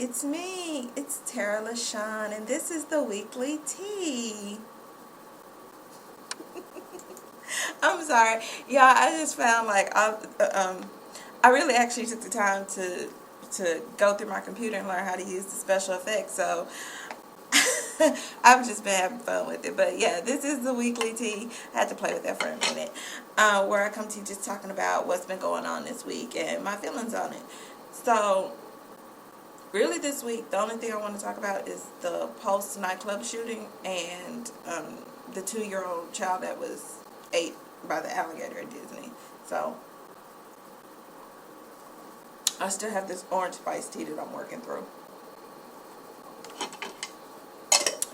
it's me. It's Tara LaShawn, and this is the Weekly Tea. I'm sorry, y'all. I just found like I really actually took the time to go through my computer and learn how to use the special effects. So I've just been having fun with it. But yeah, this is the Weekly Tea. I had to play with that for a minute, where I come to you just talking about what's been going on this week and my feelings on it. So really this week, the only thing I want to talk about is the Pulse nightclub shooting and the 2-year-old child that was ate by the alligator at Disney. So I still have this orange spice tea that I'm working through.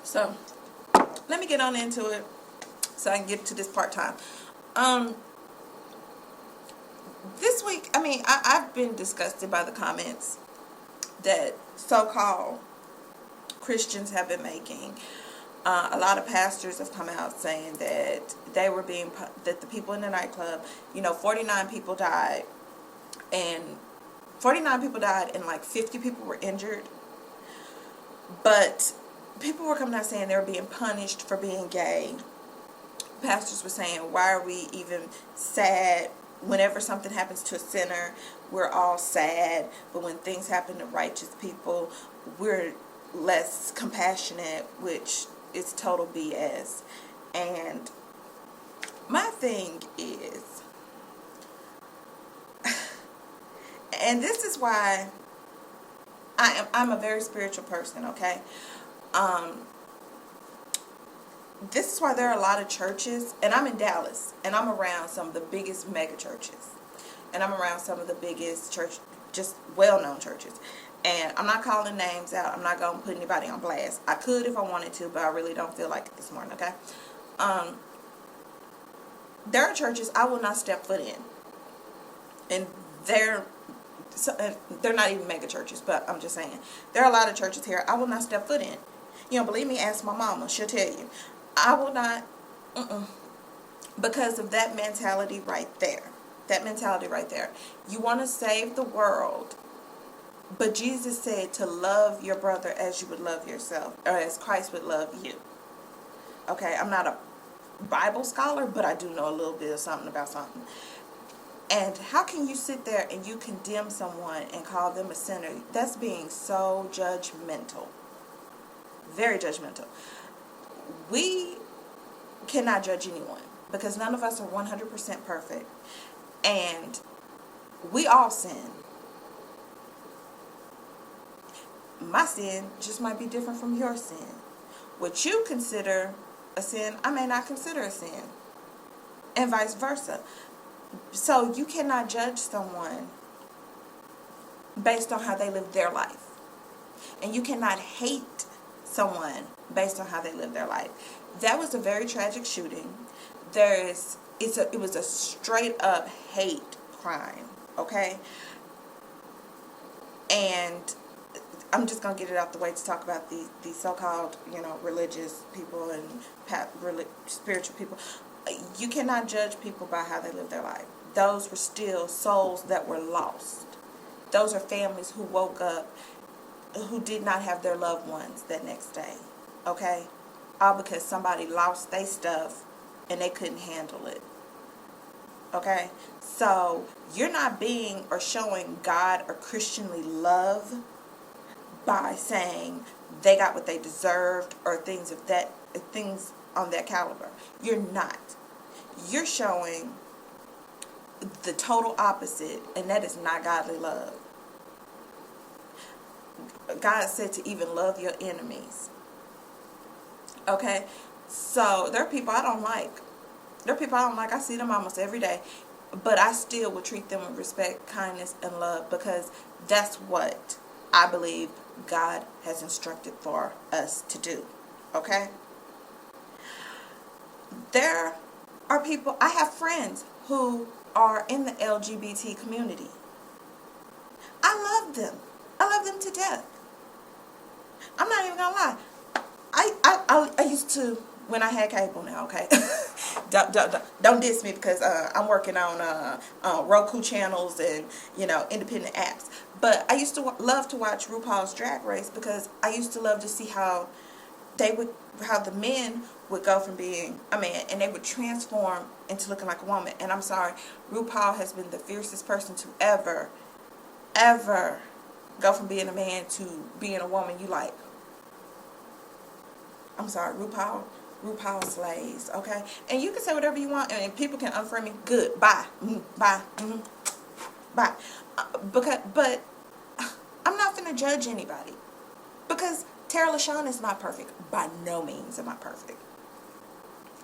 So let me get on into it so I can get to this part-time. This week, I've been disgusted by the comments that so-called Christians have been making. A lot of pastors have come out saying that that the people in the nightclub, 49 people died, and like 50 people were injured. But people were coming out saying they were being punished for being gay. Pastors were saying, why are we even sad? Whenever something happens to a sinner, we're all sad. But when things happen to righteous people, we're less compassionate, which is total BS. And my thing is, and this is why I'm a very spiritual person, okay? This is why there are a lot of churches, and I'm in Dallas, and I'm around some of the biggest mega churches, and I'm around some of the biggest just well-known churches, and I'm not calling names out. I'm not going to put anybody on blast. I could if I wanted to, but I really don't feel like it this morning, okay? There are churches I will not step foot in, and they're not even mega churches, but I'm just saying, there are a lot of churches here I will not step foot in. You don't believe me? Ask my mama. She'll tell you. I will not, because of that mentality right there. That mentality right there. You want to save the world, but Jesus said to love your brother as you would love yourself, or as Christ would love you. Okay, I'm not a Bible scholar, but I do know a little bit of something about something. And how can you sit there and you condemn someone and call them a sinner? That's being so judgmental. Very judgmental. We cannot judge anyone because none of us are 100% perfect. And we all sin. My sin just might be different from your sin. What you consider a sin, I may not consider a sin. And vice versa. So you cannot judge someone based on how they live their life. And you cannot hate someone based on how they live their life. That was a very tragic shooting. It was a straight up hate crime, okay? And I'm just gonna get it out the way to talk about these so-called, religious people and spiritual people. You cannot judge people by how they live their life. Those were still souls that were lost. Those are families who woke up who did not have their loved ones that next day, okay? All because somebody lost their stuff and they couldn't handle it, okay? So you're not being or showing God or Christianly love by saying they got what they deserved or things on that caliber. You're not. You're showing the total opposite, and that is not godly love. God said to even love your enemies. Okay? So there are people I don't like. I see them almost every day. But I still will treat them with respect, kindness, and love because that's what I believe God has instructed for us to do. Okay? There are people, I have friends who are in the LGBT community. I love them. I love them to death. I'm not even gonna lie. I used to, when I had cable now, okay? don't diss me because I'm working on Roku channels and, independent apps. But I used to love to watch RuPaul's Drag Race because I used to love to see how the men would go from being a man and they would transform into looking like a woman. And I'm sorry, RuPaul has been the fiercest person to ever go from being a man to being a woman you like. I'm sorry, RuPaul slays, okay? And you can say whatever you want, and people can unfriend me. Good, bye, bye, bye. But I'm not gonna judge anybody because Tara LaShawn is not perfect. By no means am I perfect.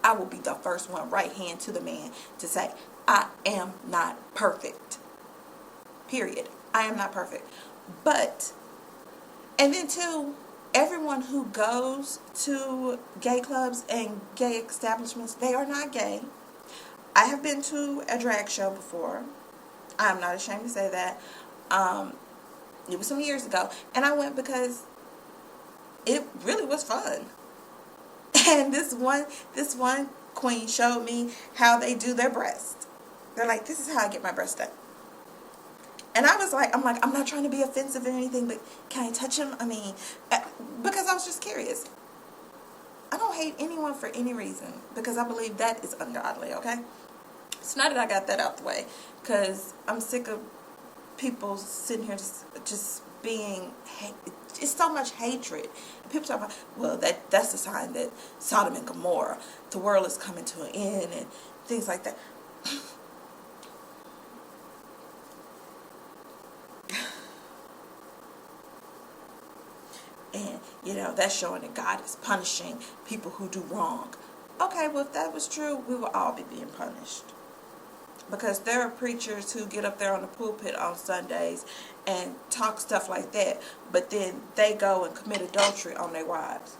I will be the first one, right hand to the man, to say I am not perfect. Period. I am not perfect. But, and then too, everyone who goes to gay clubs and gay establishments, they are not gay. I have been to a drag show before. I'm not ashamed to say that. It was some years ago, and I went because it really was fun. And this one queen showed me how they do their breast. They're like, this is how I get my breast done. And I'm like, I'm not trying to be offensive or anything, but can I touch him? I mean, because I was just curious. I don't hate anyone for any reason because I believe that is ungodly, okay? So now that I got that out the way, because I'm sick of people sitting here just being, it's so much hatred. And people talk about, well, that's a sign that Sodom and Gomorrah, the world is coming to an end and things like that. And, that's showing that God is punishing people who do wrong. Okay, well, if that was true, we would all be being punished. Because there are preachers who get up there on the pulpit on Sundays and talk stuff like that, but then they go and commit adultery on their wives.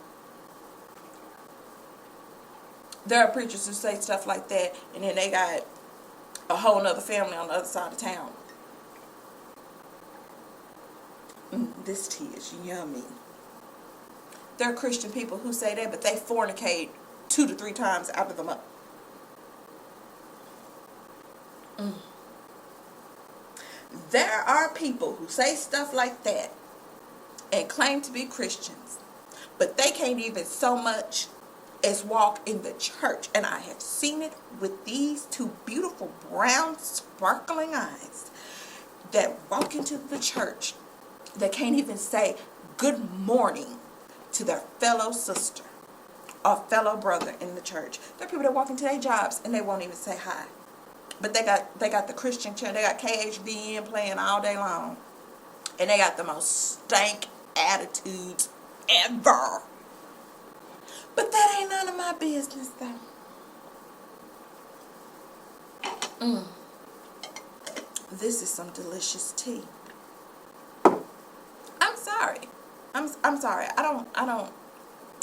There are preachers who say stuff like that, and then they got a whole nother family on the other side of town. This tea is yummy. There are Christian people who say that, but they fornicate 2 to 3 times out of the month. There are people who say stuff like that and claim to be Christians, but they can't even so much as walk in the church. And I have seen it with these 2 beautiful brown sparkling eyes that walk into the church that can't even say good morning to their fellow sister or fellow brother in the church. There are people that walk into their jobs and they won't even say hi. But they got the Christian church. They got KHVN playing all day long. And they got the most stank attitudes ever. But that ain't none of my business, though. This is some delicious tea. I'm sorry. I'm sorry. I don't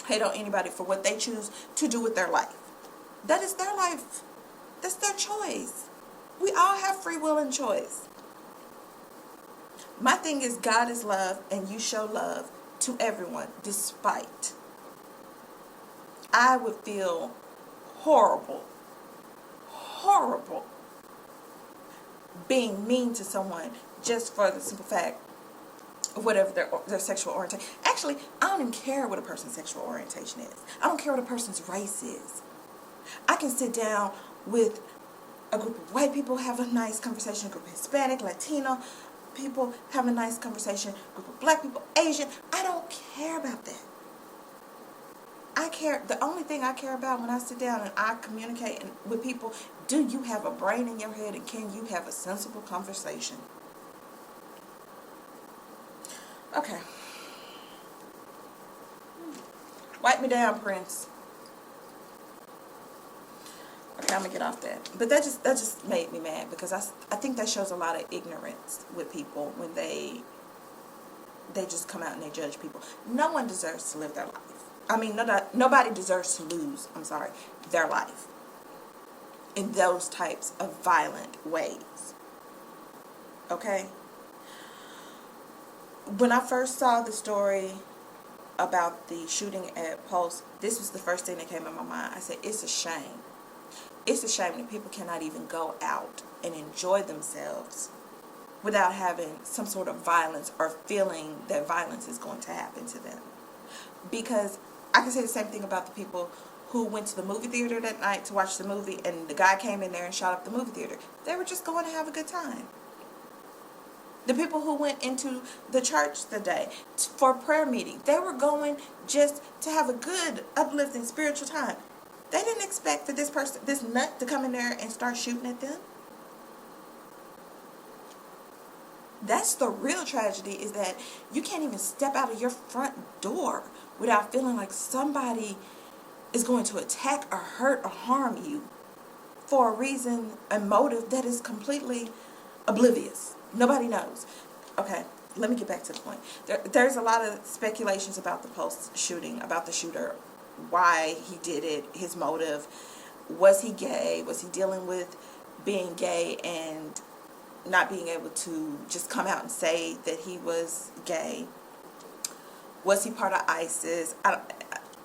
hate on anybody for what they choose to do with their life. That is their life. That's their choice. We all have free will and choice. My thing is, God is love, and you show love to everyone, despite. I would feel horrible being mean to someone just for the simple fact of whatever their sexual orientation. Actually, I don't even care what a person's sexual orientation is. I don't care what a person's race is. I can sit down with a group of white people, have a nice conversation, a group of Hispanic, Latino people, have a nice conversation, a group of black people, Asian. I don't care about that. The only thing I care about when I sit down and I communicate with people, do you have a brain in your head and can you have a sensible conversation? Okay. Wipe me down, Prince. Okay, I'm gonna get off that. But that just made me mad because I think that shows a lot of ignorance with people when they just come out and they judge people. No one deserves to live their life. I mean, nobody deserves to lose, their life in those types of violent ways. Okay? When I first saw the story about the shooting at Pulse, this was the first thing that came in my mind. I said, it's a shame. It's a shame that people cannot even go out and enjoy themselves without having some sort of violence or feeling that violence is going to happen to them. Because I can say the same thing about the people who went to the movie theater that night to watch the movie, and the guy came in there and shot up the movie theater. They were just going to have a good time. The people who went into the church the day for a prayer meeting, they were going just to have a good, uplifting, spiritual time. They didn't expect for this person, this nut, to come in there and start shooting at them. That's the real tragedy, is that you can't even step out of your front door without feeling like somebody is going to attack or hurt or harm you for a reason, a motive that is completely oblivious. Nobody knows. Okay, let me get back to the point. There's a lot of speculations about the Pulse shooting, about the shooter, why he did it, his motive. Was he gay? Was he dealing with being gay and not being able to just come out and say that he was gay? Was he part of ISIS?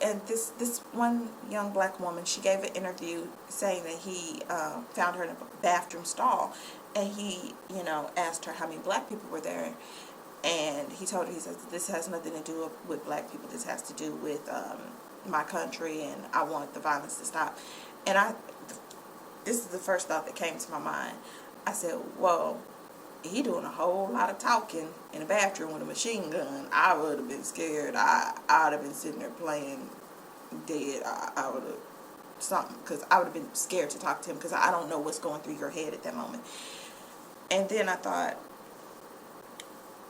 And this one young black woman, she gave an interview saying that he found her in a bathroom stall, and he, asked her how many black people were there, and he told her, he says, this has nothing to do with black people, this has to do with my country, and I want the violence to stop. And this is the first thought that came to my mind. I said, well, he doing a whole lot of talking in a bathroom with a machine gun. I would have been scared. I'd have been sitting there playing dead. I would have something, because I would have been scared to talk to him, because I don't know what's going through your head at that moment. And then I thought,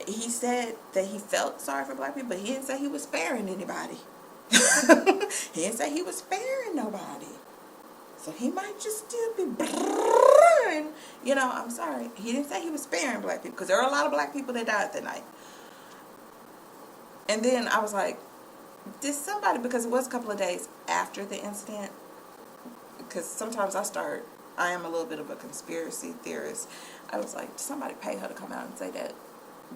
he said that he felt sorry for black people, but he didn't say he was sparing anybody. He didn't say he was sparing nobody. So he might just still be, I'm sorry. He didn't say he was sparing black people, because there are a lot of black people that died that night. And then I was like, did somebody, because it was a couple of days after the incident, because sometimes I am a little bit of a conspiracy theorist. I was like, did somebody pay her to come out and say that?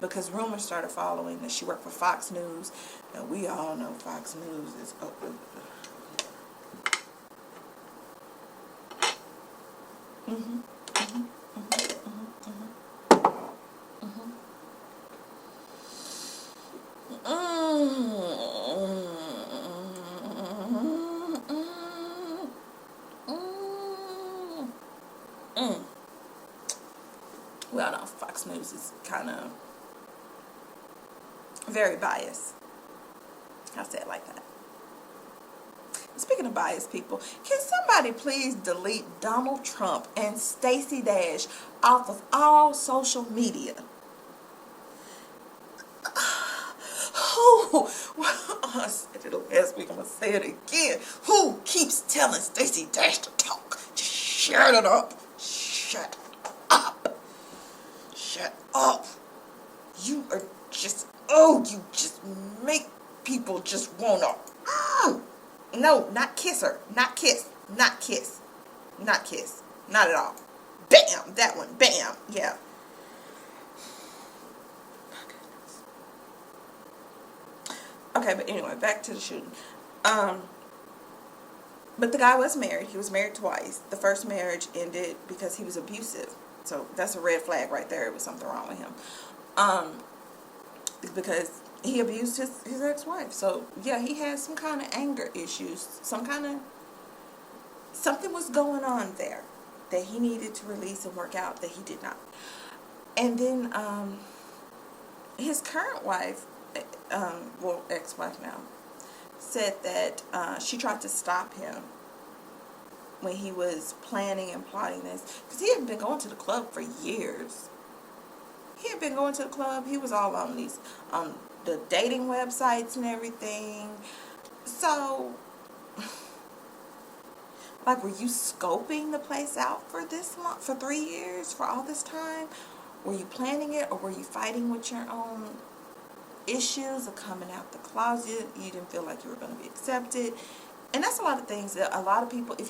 Because rumors started following that she worked for Fox News, and we all know Fox News is Well, no, Fox News is kind of very biased. I'll say it like that. Speaking of biased people, can somebody please delete Donald Trump and Stacey Dash off of all social media? Who? I said it last week, I'm going to say it again. Who keeps telling Stacey Dash to talk? Just shut it up. Shut up. Shut up. You are just, you just make people just want to, no, not kiss her. Not kiss. Not kiss. Not kiss. Not at all. Bam! That one. Bam! Yeah. Okay, but anyway, back to the shooting. But the guy was married. He was married twice. The first marriage ended because he was abusive. So that's a red flag right there. It was something wrong with him. Because he abused his ex-wife. So, yeah, he had some kind of anger issues. Something was going on there that he needed to release and work out that he did not. And then his current wife, ex-wife now, said that she tried to stop him when he was planning and plotting this. Because he had been going to the club for years. He had been going to the club. He was all on the dating websites and everything. So, like, were you scoping the place out for this month, for 3 years, for all this time? Were you planning it, or were you fighting with your own issues of coming out the closet? You didn't feel like you were going to be accepted. And that's a lot of things that a lot of people, and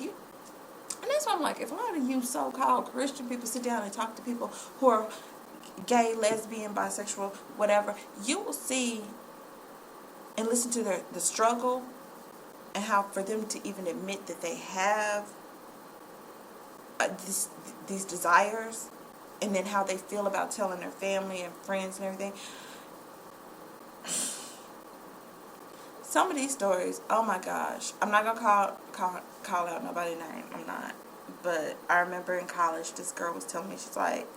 that's why I'm like, if a lot of you so-called Christian people sit down and talk to people who are gay, lesbian, bisexual, whatever, you will see and listen to the struggle, and how for them to even admit that they have these desires and then how they feel about telling their family and friends and everything. Some of these stories, oh my gosh, I'm not gonna call out nobody's name. I'm not. But I remember in college, this girl was telling me, she's like,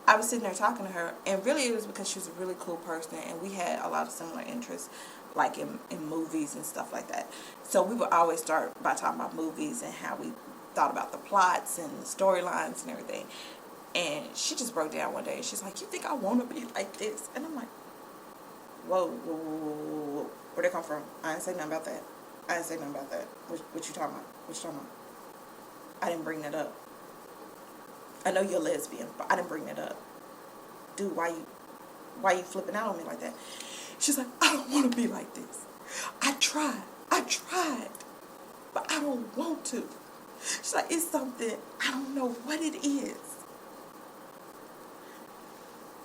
I was sitting there talking to her, and really it was because she was a really cool person, and we had a lot of similar interests, like in movies and stuff like that. So we would always start by talking about movies and how we thought about the plots and the storylines and everything. And she just broke down one day, and she's like, you think I want to be like this? And I'm like, whoa, whoa, whoa, whoa, whoa. Where'd it come from? I didn't say nothing about that. I didn't say nothing about that. What you talking about? What you talking about? I didn't bring that up. I know you're a lesbian, but I didn't bring that up. Dude, why you flipping out on me like that? She's like, I don't want to be like this. I tried, but I don't want to. She's like, it's something, I don't know what it is.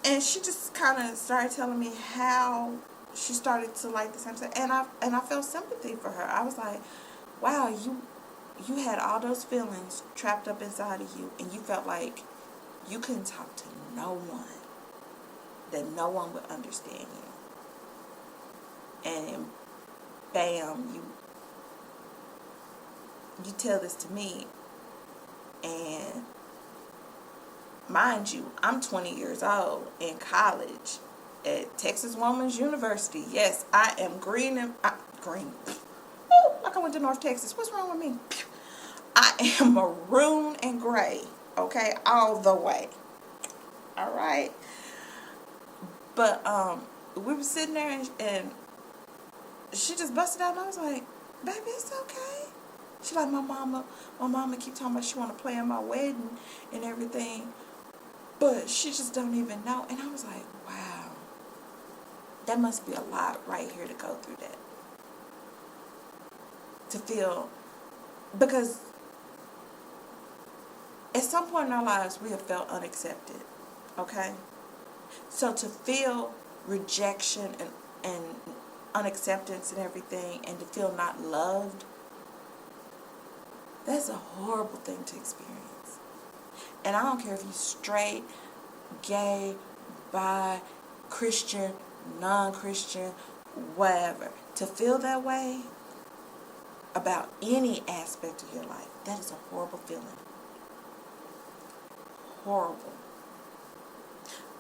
And she just kind of started telling me how she started to like the same thing, and I felt sympathy for her. I was like, wow, you had all those feelings trapped up inside of you, and you felt like you couldn't talk to no one, that no one would understand you. And bam, you tell this to me, and mind you, I'm 20 years old in college at Texas Woman's University. Yes, I am green. Ooh, like I went to North Texas. What's wrong with me? I am maroon and gray. Okay, all the way. All right. But we were sitting there, and she just busted out, and I was like, baby, it's okay. She like, my mama keep talking about she want to play in my wedding and everything, but she just don't even know. And I was like, wow, that must be a lot right here to go through that. To feel, because at some point in our lives we have felt unaccepted, okay? So to feel rejection and unacceptance and everything, and to feel not loved, that's a horrible thing to experience. And I don't care if you're straight, gay, bi, Christian, non-Christian, whatever. To feel that way about any aspect of your life, that is a horrible feeling. Horrible.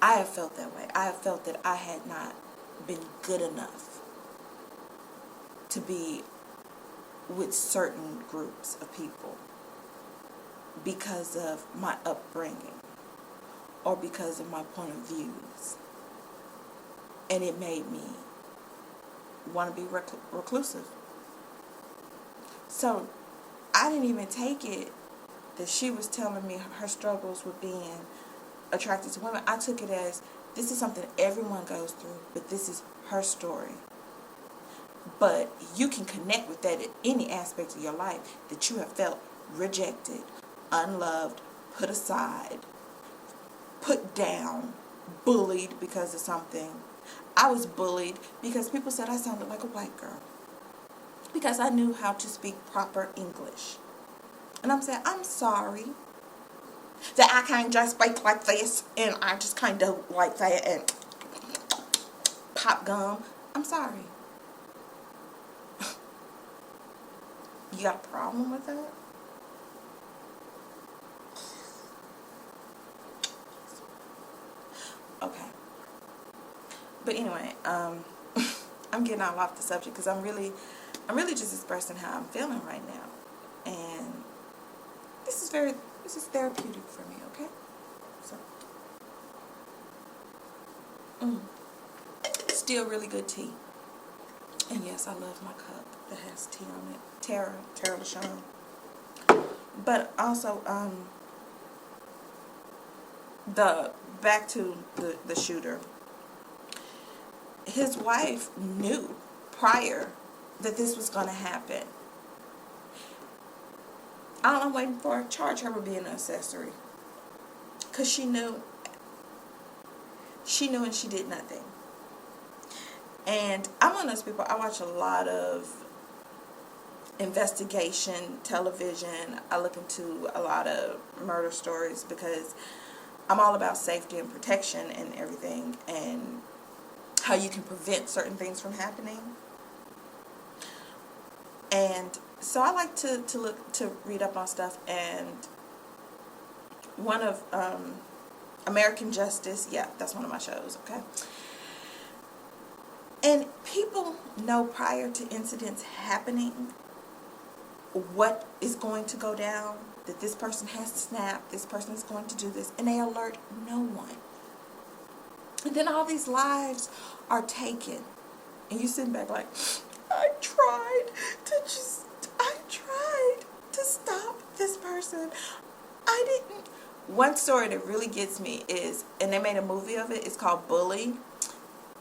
I have felt that way. I have felt that I had not been good enough to be with certain groups of people because of my upbringing or because of my point of views. And it made me want to be reclusive. So I didn't even take it that she was telling me her struggles with being attracted to women. I took it as, this is something everyone goes through, but this is her story. But you can connect with that in any aspect of your life, that you have felt rejected, unloved, put aside, put down, bullied because of something. I was bullied because people said I sounded like a white girl, because I knew how to speak proper English. And I'm saying, I'm sorry that I can't just speak like this, and I just kind of like that and pop gum. I'm sorry. You got a problem with that? Okay. But anyway, I'm getting all off the subject because I'm really just expressing how I'm feeling right now, and this is therapeutic for me. Okay, so still really good tea, and yes, I love my cup that has tea on it. Tara LaShawn. But also, back to the shooter. His wife knew prior that this was going to happen. All I'm waiting for, charge her with being an accessory. Because she knew and she did nothing. And I'm one of those people, I watch a lot of investigation television. I look into a lot of murder stories because I'm all about safety and protection and everything, and how you can prevent certain things from happening. And so I like to read up on stuff, and one of American Justice, yeah, that's one of my shows, okay? And people know prior to incidents happening what is going to go down, that this person has to snap, this person is going to do this, and they alert no one. And then all these lives are taken, and you sitting back like, I tried to stop this person. I didn't. One story that really gets me is, and they made a movie of it, it's called Bully,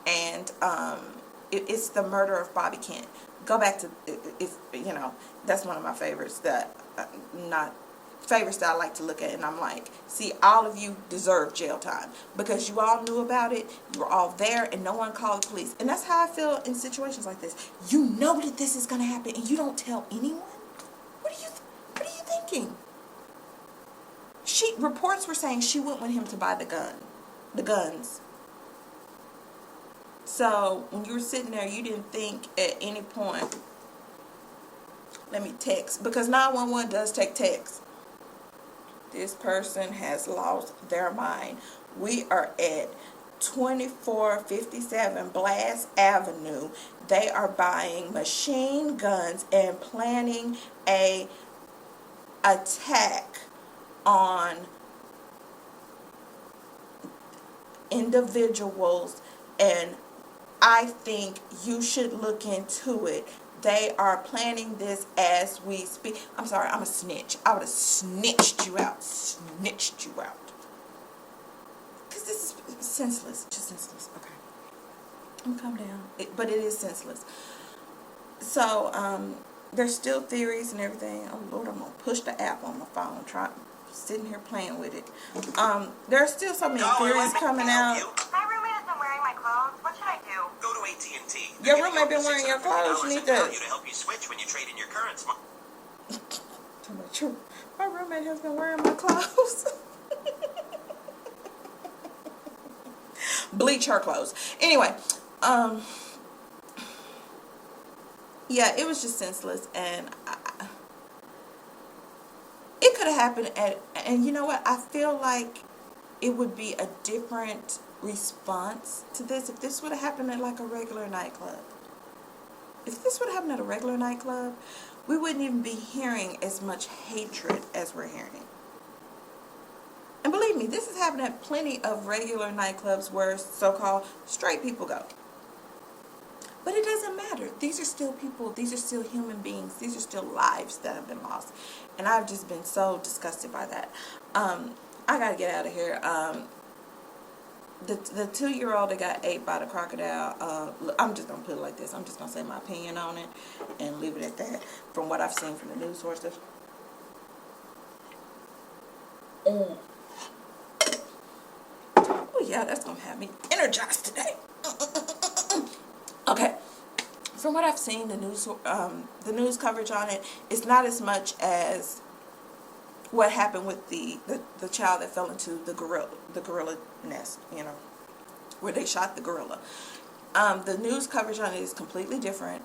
and it's the murder of Bobby Kent. Go back to, if you know, that's one of my favorites that not favorites that I like to look at, and I'm like, see, all of you deserve jail time because you all knew about it, you were all there, and no one called the police. And that's how I feel in situations like this. You know that this is going to happen, and you don't tell anyone. What are you thinking? Reports were saying she went with him to buy the guns. So when you were sitting there, you didn't think at any point, let me text, because 911 does take text. This person has lost their mind. We are at 2457 Blast Avenue. They are buying machine guns and planning a attack on individuals, and I think you should look into it. They are planning this as we speak. I'm sorry, I'm a snitch. I would have snitched you out. Snitched you out. Because this is senseless. Just senseless. Okay. I'm gonna calm down. But it is senseless. So, there's still theories and everything. Oh, Lord, I'm going to push the app on my phone. Sitting here playing with it. There are still so many theories coming out. My roommate has been wearing my clothes. What should I do? Go to AT&T. Your roommate been wearing your clothes. You need to help you switch when you trade in your current My roommate has been wearing my clothes. Bleach her clothes. Anyway, yeah, it was just senseless, and it could have happened and you know what? I feel like it would be a different response to this if this would have happened at like a regular nightclub. If this would have happened at a regular nightclub, we wouldn't even be hearing as much hatred as we're hearing. And believe me, this has happened at plenty of regular nightclubs where so-called straight people go. But it doesn't matter. These are still people. These are still human beings. These are still lives that have been lost. And I've just been so disgusted by that. I got to get out of here. The 2-year-old that got ate by the crocodile, I'm just going to put it like this. I'm just going to say my opinion on it and leave it at that from what I've seen from the news sources. Oh, yeah, that's going to have me energized today. Okay, from what I've seen, the news coverage on it, it's not as much as what happened with the child that fell into the gorilla nest, you know, where they shot the gorilla. The news coverage on it is completely different,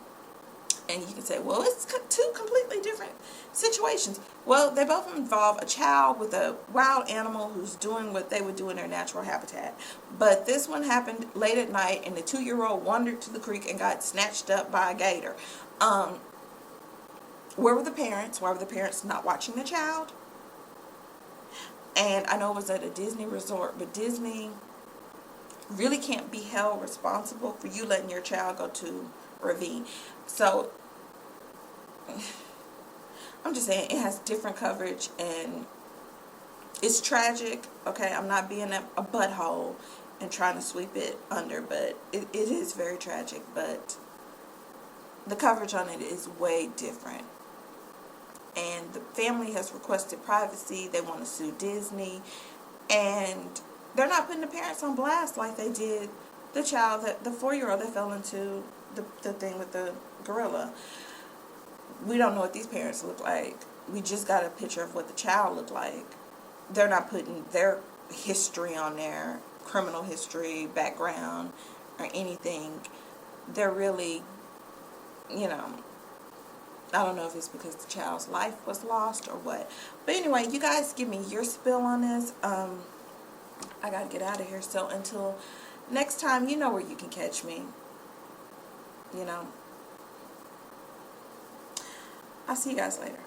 and you can say, well, it's two completely different situations. Well, they both involve a child with a wild animal who's doing what they would do in their natural habitat. But this one happened late at night, and the 2-year-old wandered to the creek and got snatched up by a gator. Where were the parents? Why were the parents not watching the child? And I know it was at a Disney resort, but Disney really can't be held responsible for you letting your child go to a ravine. So I'm just saying, it has different coverage, and it's tragic. Okay, I'm not being a butthole and trying to sweep it under, but it is very tragic. But the coverage on it is way different. And the family has requested privacy. They want to sue Disney. And they're not putting the parents on blast like they did the child, the 4-year-old that fell into the thing with the gorilla. We don't know what these parents look like. We just got a picture of what the child looked like. They're not putting their history on there, criminal history, background, or anything. They're really, you know, I don't know if it's because the child's life was lost or what. But anyway, you guys give me your spill on this. I gotta get out of here. So until next time, you know where you can catch me. You know. I'll see you guys later.